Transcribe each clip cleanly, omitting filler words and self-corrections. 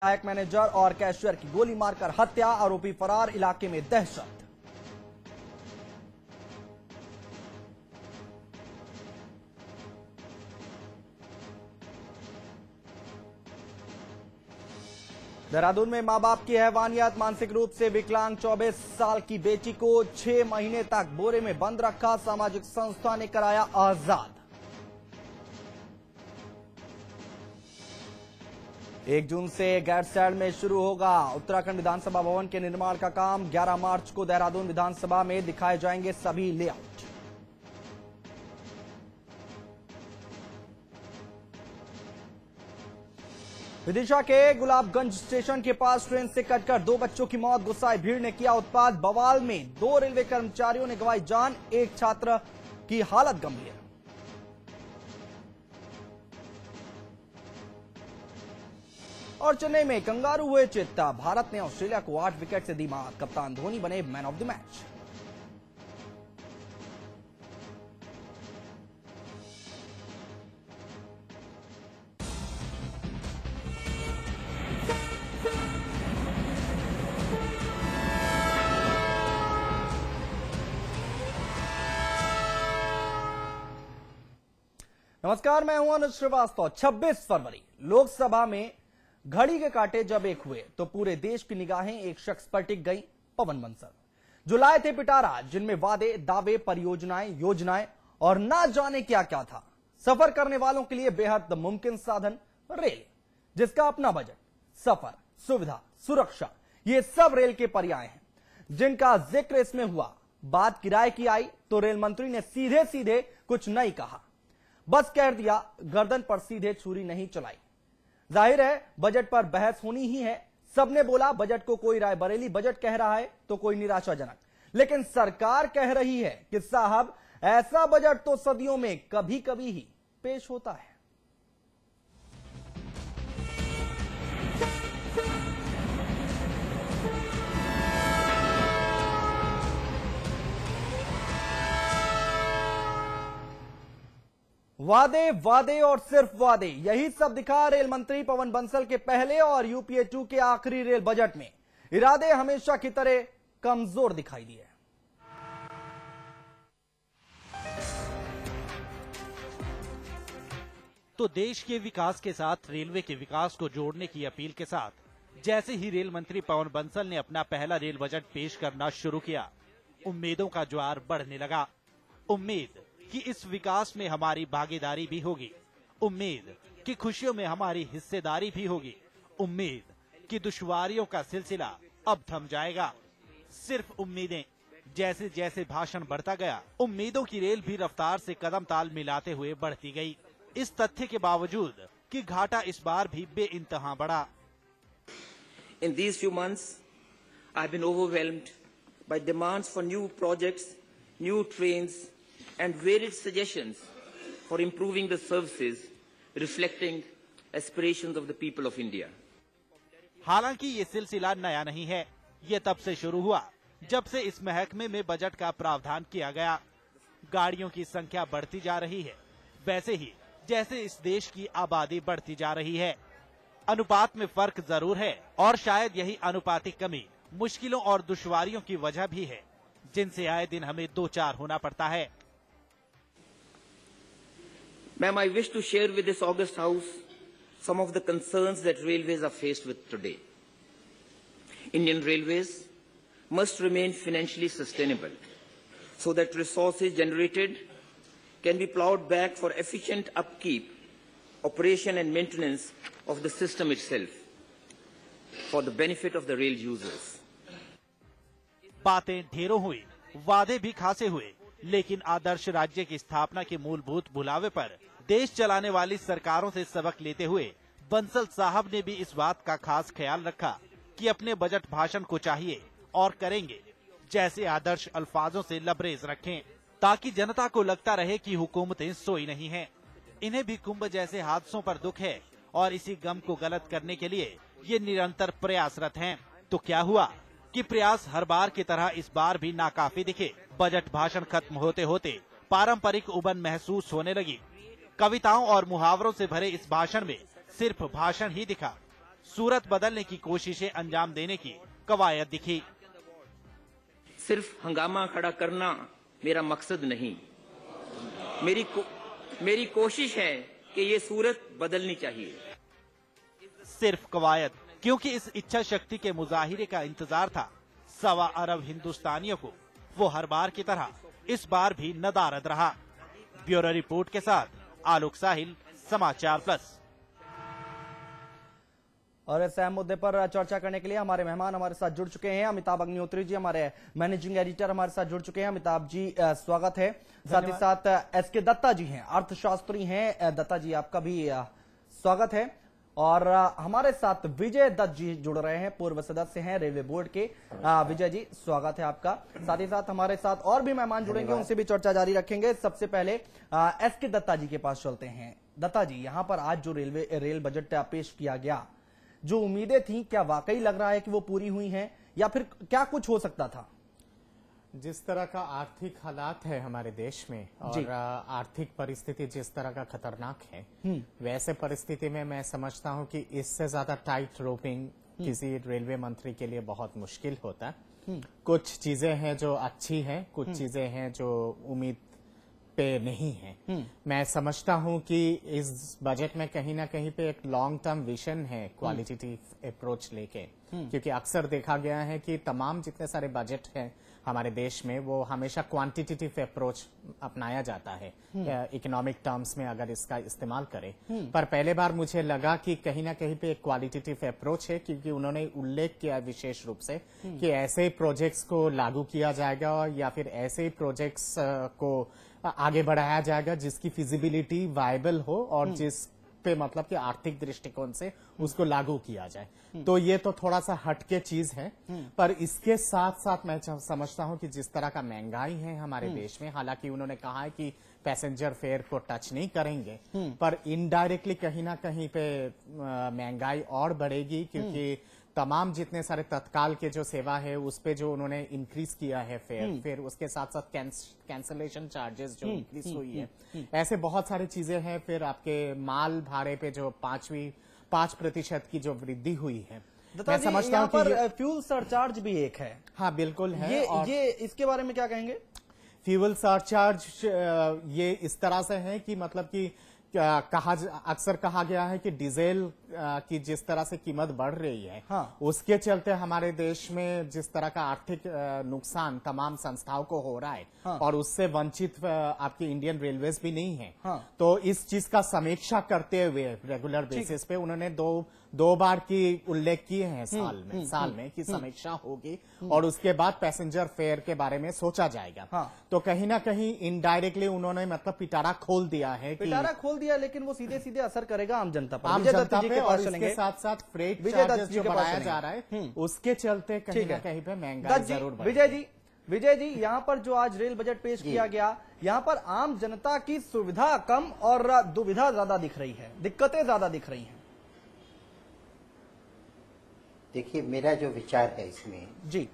सहायक मैनेजर और कैशियर की गोली मारकर हत्या, आरोपी फरार, इलाके में दहशत। देहरादून में मां बाप की हैवानियत, मानसिक रूप से विकलांग 24 साल की बेटी को 6 महीने तक बोरे में बंद रखा, सामाजिक संस्था ने कराया आजाद। 1 जून से गैरसैंण में शुरू होगा उत्तराखंड विधानसभा भवन के निर्माण का काम। 11 मार्च को देहरादून विधानसभा में दिखाए जाएंगे सभी लेआउट। विदिशा के गुलाबगंज स्टेशन के पास ट्रेन से कटकर 2 बच्चों की मौत, गुस्साए भीड़ ने किया उत्पात। बवाल में 2 रेलवे कर्मचारियों ने गंवाई जान, एक छात्र की हालत गंभीर। और चेन्नई में कंगारू हुए चेत्ता, भारत ने ऑस्ट्रेलिया को 8 विकेट से दी मात, कप्तान धोनी बने मैन ऑफ द मैच। नमस्कार, मैं हूं अनुज श्रीवास्तव। 26 फरवरी लोकसभा में घड़ी के कांटे जब एक हुए तो पूरे देश की निगाहें एक शख्स पर टिक गई, पवन बंसल, जो लाए थे पिटारा, जिनमें वादे, दावे, परियोजनाएं, योजनाएं और ना जाने क्या क्या था। सफर करने वालों के लिए बेहद मुमकिन साधन रेल, जिसका अपना बजट, सफर, सुविधा, सुरक्षा, ये सब रेल के पर्याय हैं, जिनका जिक्र इसमें हुआ। बात किराए की आई तो रेल मंत्री ने सीधे सीधे कुछ नहीं कहा, बस कह दिया, गर्दन पर सीधे छुरी नहीं चलाई। जाहिर है बजट पर बहस होनी ही है। सबने बोला बजट को कोई रायबरेली बजट कह रहा है तो कोई निराशाजनक, लेकिन सरकार कह रही है कि साहब ऐसा बजट तो सदियों में कभी कभी ही पेश होता है। वादे, वादे और सिर्फ वादे, यही सब दिखा रेल मंत्री पवन बंसल के पहले और यूपीए 2 के आखिरी रेल बजट में। इरादे हमेशा की तरह कमजोर दिखाई दिए। तो देश के विकास के साथ रेलवे के विकास को जोड़ने की अपील के साथ जैसे ही रेल मंत्री पवन बंसल ने अपना पहला रेल बजट पेश करना शुरू किया, उम्मीदों का ज्वार बढ़ने लगा। उम्मीद कि इस विकास में हमारी भागीदारी भी होगी, उम्मीद कि खुशियों में हमारी हिस्सेदारी भी होगी, उम्मीद कि दुश्वारियों का सिलसिला अब थम जाएगा। सिर्फ उम्मीदें। जैसे जैसे भाषण बढ़ता गया, उम्मीदों की रेल भी रफ्तार से कदम ताल मिलाते हुए बढ़ती गई। इस तथ्य के बावजूद कि घाटा इस बार भी बेइंतहा बढ़ा। In these few months, I have been overwhelmed by demands for new projects, new trains, and varied suggestions for improving the services reflecting aspirations of the people of India. हालांकि ये सिलसिला नया नहीं है, ये तब से शुरू हुआ जब से इस महकमे में बजट का प्रावधान किया गया। गाड़ियों की संख्या बढ़ती जा रही है, वैसे ही जैसे इस देश की आबादी बढ़ती जा रही है। अनुपात में फर्क जरूर है और शायद यही अनुपातिक कमी मुश्किलों और दुश्वारियों की वजह भी है, जिनसे आए दिन हमें दो चार होना पड़ता है। Ma'am, I wish to share with this august house some of the concerns that railways are faced with today. Indian Railways must remain financially sustainable so that resources generated can be plowed back for efficient upkeep, operation and maintenance of the system itself for the benefit of the rail users. बातें ढेरों हुई, वादे भी खासे हुए, लेकिन आदर्श राज्य की स्थापना के मूलभूत बुलावे पर देश चलाने वाली सरकारों से सबक लेते हुए बंसल साहब ने भी इस बात का खास ख्याल रखा कि अपने बजट भाषण को चाहिए और करेंगे जैसे आदर्श अल्फाजों से लबरेज रखें, ताकि जनता को लगता रहे कि हुकूमतें सोई नहीं हैं। इन्हें भी कुंभ जैसे हादसों पर दुख है और इसी गम को गलत करने के लिए ये निरंतर प्रयासरत हैं। तो क्या हुआ कि प्रयास हर बार की तरह इस बार भी नाकाफी दिखे। बजट भाषण खत्म होते होते पारंपरिक उबन महसूस होने लगी। कविताओं और मुहावरों से भरे इस भाषण में सिर्फ भाषण ही दिखा। सूरत बदलने की कोशिशें अंजाम देने की कवायद दिखी। सिर्फ हंगामा खड़ा करना मेरा मकसद नहीं, मेरी कोशिश है कि ये सूरत बदलनी चाहिए। सिर्फ कवायद, क्योंकि इस इच्छा शक्ति के मुजाहिरे का इंतजार था 1.25 अरब हिंदुस्तानियों को। वो हर बार की तरह इस बार भी नदारद रहा। ब्यूरो रिपोर्ट के साथ आलोक साहिल, समाचार प्लस। और इस अहम मुद्दे पर चर्चा करने के लिए हमारे मेहमान हमारे साथ जुड़ चुके हैं। अमिताभ अग्निहोत्री जी हमारे मैनेजिंग एडिटर हमारे साथ जुड़ चुके हैं। अमिताभ जी स्वागत है। साथ ही साथ एसके दत्ता जी हैं, अर्थशास्त्री हैं। दत्ता जी आपका भी स्वागत है। और हमारे साथ विजय दत्त जी जुड़ रहे हैं, पूर्व सदस्य हैं रेलवे बोर्ड के। विजय जी स्वागत है आपका। साथ ही साथ हमारे साथ और भी मेहमान जुड़ेंगे, उनसे भी चर्चा जारी रखेंगे। सबसे पहले एसके दत्ता जी के पास चलते हैं। दत्ता जी, यहाँ पर आज जो रेल बजट पेश किया गया, जो उम्मीदें थी, क्या वाकई लग रहा है कि वो पूरी हुई हैं या फिर क्या कुछ हो सकता था? जिस तरह का आर्थिक हालात है हमारे देश में और आर्थिक परिस्थिति जिस तरह का खतरनाक है, वैसे परिस्थिति में मैं समझता हूं कि इससे ज्यादा टाइट रोपिंग किसी रेलवे मंत्री के लिए बहुत मुश्किल होता। कुछ चीजें हैं जो अच्छी हैं, कुछ चीजें हैं जो उम्मीद पे नहीं है। मैं समझता हूं कि इस बजट में कहीं ना कहीं पे एक लॉन्ग टर्म विजन है, क्वालिटेटिव अप्रोच लेके, क्योंकि अक्सर देखा गया है कि तमाम जितने सारे बजट हैं हमारे देश में वो हमेशा क्वांटिटेटिव अप्रोच अपनाया जाता है इकोनॉमिक टर्म्स में अगर इसका इस्तेमाल करें। पर पहले बार मुझे लगा कि कहीं ना कहीं पे एक क्वालिटेटिव अप्रोच है, क्योंकि उन्होंने उल्लेख किया विशेष रूप से कि ऐसे प्रोजेक्ट्स को लागू किया जाएगा या फिर ऐसे प्रोजेक्ट्स को आगे बढ़ाया जाएगा जिसकी फिजिबिलिटी वायबल हो और जिस पे मतलब कि आर्थिक दृष्टिकोण से उसको लागू किया जाए। तो ये तो थोड़ा सा हटके चीज है। पर इसके साथ साथ मैं समझता हूं कि जिस तरह का महंगाई है हमारे देश में, हालांकि उन्होंने कहा है कि पैसेंजर फेयर को टच नहीं करेंगे, पर इनडायरेक्टली कहीं ना कहीं पे महंगाई और बढ़ेगी, क्योंकि तमाम जितने सारे तत्काल के जो सेवा है उस पे जो उन्होंने इंक्रीज किया है फेयर, फिर उसके साथ साथ कैंसलेशन चार्जेस जो इंक्रीज हुई है, ऐसे बहुत सारी चीजें हैं। फिर आपके माल भाड़े पे जो 5% की जो वृद्धि हुई है, मैं समझता हूं कि फ्यूल सरचार्ज भी एक है। हाँ बिल्कुल है। ये इसके बारे में क्या कहेंगे? फ्यूल सरचार्ज ये इस तरह से है कि मतलब कि अक्सर कहा गया है कि डीजल की जिस तरह से कीमत बढ़ रही है, उसके चलते हमारे देश में जिस तरह का आर्थिक नुकसान तमाम संस्थाओं को हो रहा है, और उससे वंचित आपकी इंडियन रेलवेज भी नहीं है। तो इस चीज का समीक्षा करते हुए रेगुलर बेसिस पे उन्होंने दो बार की उल्लेख किए हैं साल में कि समीक्षा होगी और उसके बाद पैसेंजर फेयर के बारे में सोचा जाएगा। तो कहीं ना कहीं इनडायरेक्टली उन्होंने मतलब पिटारा खोल दिया है, लेकिन वो सीधे सीधे असर करेगा आम जनता पर। और इसके साथ साथ फ्रेट चार्जेस जो बढ़ाया जा रहा है उसके चलते कहीं ना कहीं पे महंगाई जरूर बढ़ेगी। विजय जी, यहाँ पर जो आज रेल बजट पेश किया गया, यहाँ पर आम जनता की सुविधा कम और दुविधा ज्यादा दिख रही है, दिक्कतें ज्यादा दिख रही हैं। देखिए, मेरा जो विचार है इसमें जी,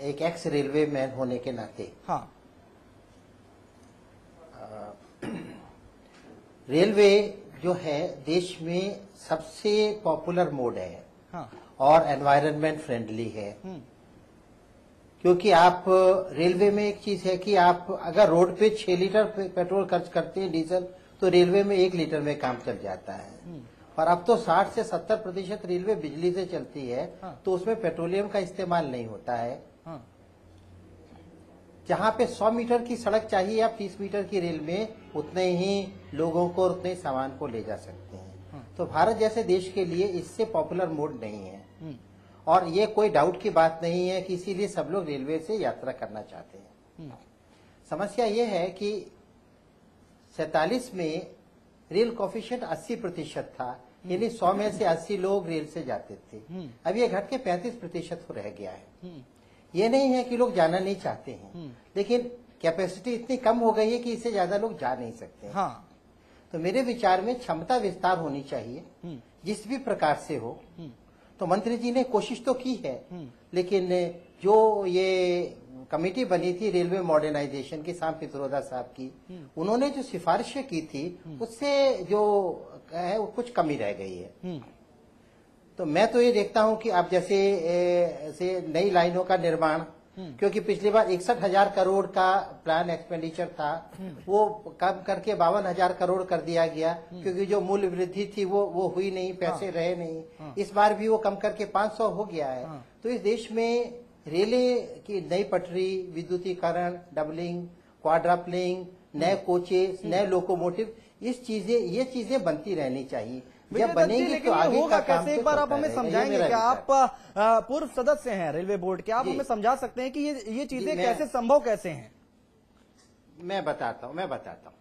एक एक्स रेलवे मैन होने के नाते, रेलवे जो है देश में सबसे पॉपुलर मोड है और एनवायरनमेंट फ्रेंडली है। क्योंकि आप रेलवे में एक चीज है कि आप अगर रोड पे 6 लीटर पेट्रोल खर्च करते हैं डीजल, तो रेलवे में 1 लीटर में काम चल जाता है। और अब तो 60 से 70% रेलवे बिजली से चलती है, तो उसमें पेट्रोलियम का इस्तेमाल नहीं होता है। जहां पे 100 मीटर की सड़क चाहिए, आप 30 मीटर की रेल में उतने ही लोगों को और उतने ही सामान को ले जा सकते हैं। तो भारत जैसे देश के लिए इससे पॉपुलर मोड नहीं है, और ये कोई डाउट की बात नहीं है कि इसीलिए सब लोग रेलवे से यात्रा करना चाहते हैं। समस्या ये है कि 47 में रेल कोफिशिएंट 80% था, यानी 100 में से 80 लोग रेल से जाते थे। अब ये घट के 35% हो रह गया है। ये नहीं है कि लोग जाना नहीं चाहते हैं, लेकिन कैपेसिटी इतनी कम हो गई है कि इससे ज्यादा लोग जा नहीं सकते। तो मेरे विचार में क्षमता विस्तार होनी चाहिए, जिस भी प्रकार से हो। तो मंत्री जी ने कोशिश तो की है, लेकिन जो ये कमेटी बनी थी रेलवे मॉडर्नाइजेशन की, शाम पित्रोदा साहब की, उन्होंने जो सिफारिशें की थी उससे जो है वो कुछ कमी रह गई है। तो मैं तो ये देखता हूं कि अब जैसे नई लाइनों का निर्माण, क्योंकि पिछली बार 61,000 करोड़ का प्लान एक्सपेंडिचर था, वो कम करके 52,000 करोड़ कर दिया गया, क्योंकि जो मूल्य वृद्धि थी वो हुई नहीं, पैसे रहे नहीं। इस बार भी वो कम करके 500 हो गया है। तो इस देश में रेलें की नई पटरी, विद्युतीकरण, डबलिंग, क्वाड्रपलिंग, नए कोचेस, नए लोकोमोटिव, ये चीजें बनती रहनी चाहिए। जब बनेगी तो आगे का काम कैसे, एक बार आप हमें समझाएंगे कि आप पूर्व सदस्य हैं रेलवे बोर्ड के, आप हमें समझा सकते हैं कि ये चीजें कैसे संभव कैसे हैं? मैं बताता हूँ।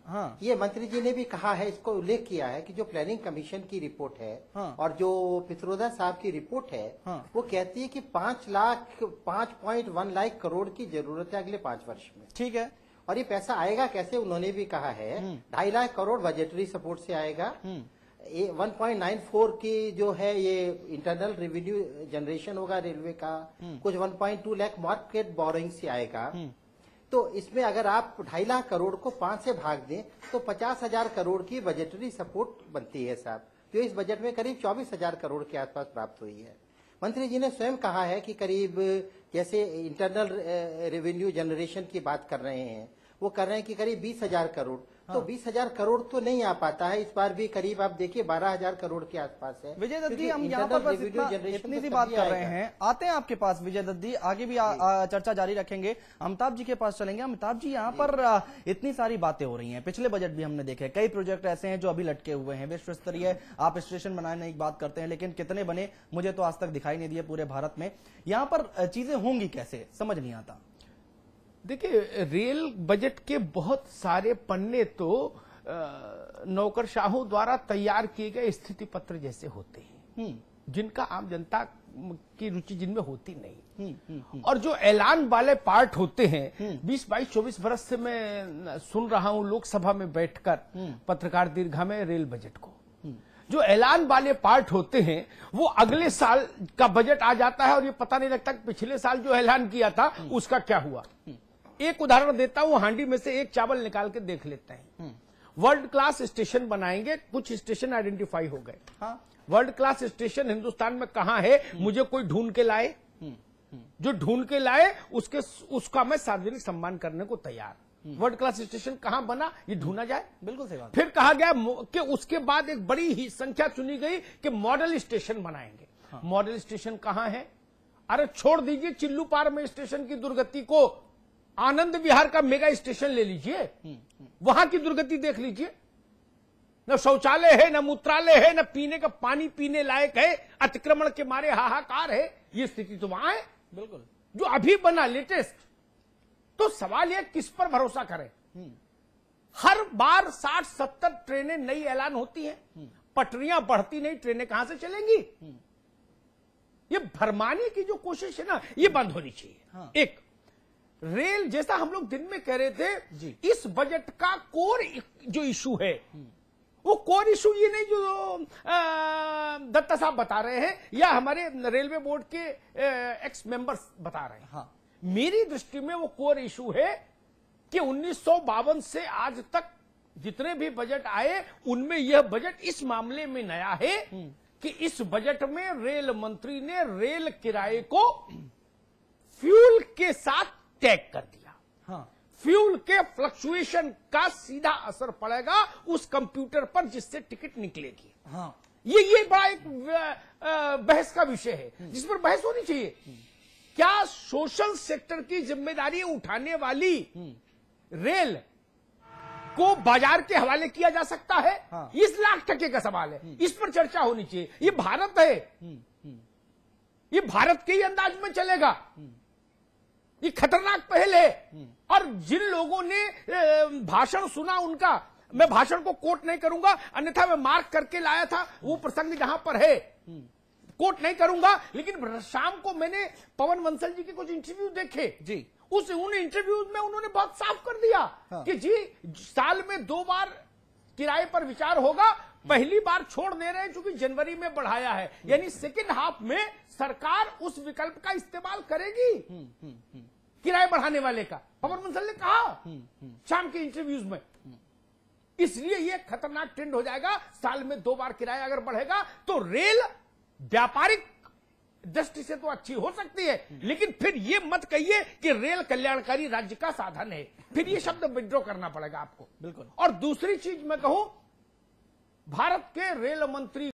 हाँ। ये मंत्री जी ने भी कहा है, इसको उल्लेख किया है कि जो प्लानिंग कमीशन की रिपोर्ट है, हाँ। और जो पित्रोदा साहब की रिपोर्ट है, हाँ। वो कहती है कि 5.1 लाख करोड़ की जरूरत है अगले 5 वर्ष में। ठीक है। और ये पैसा आएगा कैसे, उन्होंने भी कहा है 2.5 लाख करोड़ बजटरी सपोर्ट से आएगा। 1.94 की जो है ये इंटरनल रेवेन्यू जनरेशन होगा रेलवे का, कुछ 1.2 लाख मार्केट बोरोइंग से आएगा। तो इसमें अगर आप 2.5 लाख करोड़ को 5 से भाग दें तो 50,000 करोड़ की बजटरी सपोर्ट बनती है साहब, जो इस बजट में करीब 24,000 करोड़ के आसपास प्राप्त हुई है। मंत्री जी ने स्वयं कहा है कि करीब जैसे इंटरनल रेवेन्यू जनरेशन की बात कर रहे हैं, वो कर रहे हैं कि करीब 20,000 करोड़। तो 20,000 करोड़ तो नहीं आ पाता है, इस बार भी करीब आप देखिए 12,000 करोड़ के आसपास है। विजय दत्त जी, हम यहाँ पर बस इतनी सी बात कर रहे हैं, आते हैं आपके पास विजय दत्त जी, आगे भी चर्चा जारी रखेंगे। अमिताभ जी के पास चलेंगे। अमिताभ जी, यहाँ पर इतनी सारी बातें हो रही हैं, पिछले बजट भी हमने देखे, कई प्रोजेक्ट ऐसे हैं जो अभी लटके हुए हैं, विश्व स्तरीय आप स्टेशन बनाने की बात करते हैं, लेकिन कितने बने मुझे तो आज तक दिखाई नहीं दिए पूरे भारत में। यहाँ पर चीजें होंगी कैसे, समझ नहीं आता। देखिए, रेल बजट के बहुत सारे पन्ने तो नौकरशाहों द्वारा तैयार किए गए स्थिति पत्र जैसे होते हैं, जिनका आम जनता की रुचि जिनमें होती नहीं। और जो ऐलान वाले पार्ट होते हैं, 20-22-24 बरस से मैं सुन रहा हूं लोकसभा में बैठकर पत्रकार दीर्घा में रेल बजट को, जो ऐलान वाले पार्ट होते हैं वो अगले साल का बजट आ जाता है और ये पता नहीं लगता कि पिछले साल जो ऐलान किया था उसका क्या हुआ। एक उदाहरण देता हूं, हांडी में से एक चावल निकाल के देख लेते हैं। वर्ल्ड क्लास स्टेशन बनाएंगे, कुछ स्टेशन आइडेंटिफाई हो गए। हाँ। वर्ल्ड क्लास स्टेशन हिंदुस्तान में कहां है, मुझे कोई ढूंढ के लाए, जो ढूंढ के लाए उसका मैं सार्वजनिक सम्मान करने को तैयार। वर्ल्ड क्लास स्टेशन कहां बना ये ढूंढा जाए। बिल्कुल सही बात। फिर कहा गया कि उसके बाद एक बड़ी ही संख्या चुनी गई कि मॉडल स्टेशन बनाएंगे। हाँ। मॉडल स्टेशन कहां है? अरे छोड़ दीजिए चिल्लू पार में स्टेशन की दुर्गति को, आनंद विहार का मेगा स्टेशन ले लीजिए, वहां की दुर्गति देख लीजिए। न शौचालय है, न मूत्रालय है, न पीने का पानी पीने लायक है, अतिक्रमण के मारे हाहाकार है। ये स्थिति तो वहां है। बिल्कुल। जो अभी बना लेटेस्ट, तो सवाल यह किस पर भरोसा करें। हर बार 60-70 ट्रेनें नई ऐलान होती हैं, पटरियां बढ़ती नहीं, ट्रेनें कहां से चलेंगी? ये भरमाने की जो कोशिश है ना, ये बंद होनी चाहिए। हाँ। एक रेल, जैसा हम लोग दिन में कह रहे थे, इस बजट का कोर जो इशू है, वो कोर इशू ये नहीं जो दत्ता साहब बता रहे हैं या हमारे रेलवे बोर्ड के एक्स मेंबर्स बता रहे हैं। हाँ। मेरी दृष्टि में वो कोर इशू है कि 1952 से आज तक जितने भी बजट आए, उनमें यह बजट इस मामले में नया है कि इस बजट में रेल मंत्री ने रेल किराए को फ्यूल के साथ टैग कर दिया। हाँ। फ्यूल के फ्लक्चुएशन का सीधा असर पड़ेगा उस कंप्यूटर पर जिससे टिकट निकलेगी। हाँ। ये बड़ा एक बहस का विषय है जिस पर बहस होनी चाहिए। क्या सोशल सेक्टर की जिम्मेदारी उठाने वाली रेल को बाजार के हवाले किया जा सकता है? हाँ। इस लाख टके का सवाल है, इस पर चर्चा होनी चाहिए। ये भारत है, ये भारत के ही अंदाज में चलेगा। ये खतरनाक पहल है। और जिन लोगों ने भाषण सुना उनका, मैं भाषण को कोट नहीं करूंगा, अन्यथा मैं मार्क करके लाया था वो प्रसंग जहां पर है, कोट नहीं करूंगा। लेकिन शाम को मैंने पवन बंसल जी के कुछ इंटरव्यू देखे जी, उन इंटरव्यूज में उन्होंने बहुत साफ कर दिया। हाँ। कि जी साल में 2 बार किराए पर विचार होगा, पहली बार छोड़ दे रहे हैं क्योंकि जनवरी में बढ़ाया है, यानी सेकेंड हाफ में सरकार उस विकल्प का इस्तेमाल करेगी किराए बढ़ाने वाले का। पवन बंसल ने कहा शाम के इंटरव्यूज में। इसलिए यह खतरनाक ट्रेंड हो जाएगा, साल में 2 बार किराया अगर बढ़ेगा तो रेल व्यापारिक दृष्टि से तो अच्छी हो सकती है, लेकिन फिर ये मत कहिए कि रेल कल्याणकारी राज्य का साधन है, फिर ये शब्द विड्रॉ करना पड़ेगा आपको। बिल्कुल। और दूसरी चीज मैं कहूं, भारत के रेल मंत्री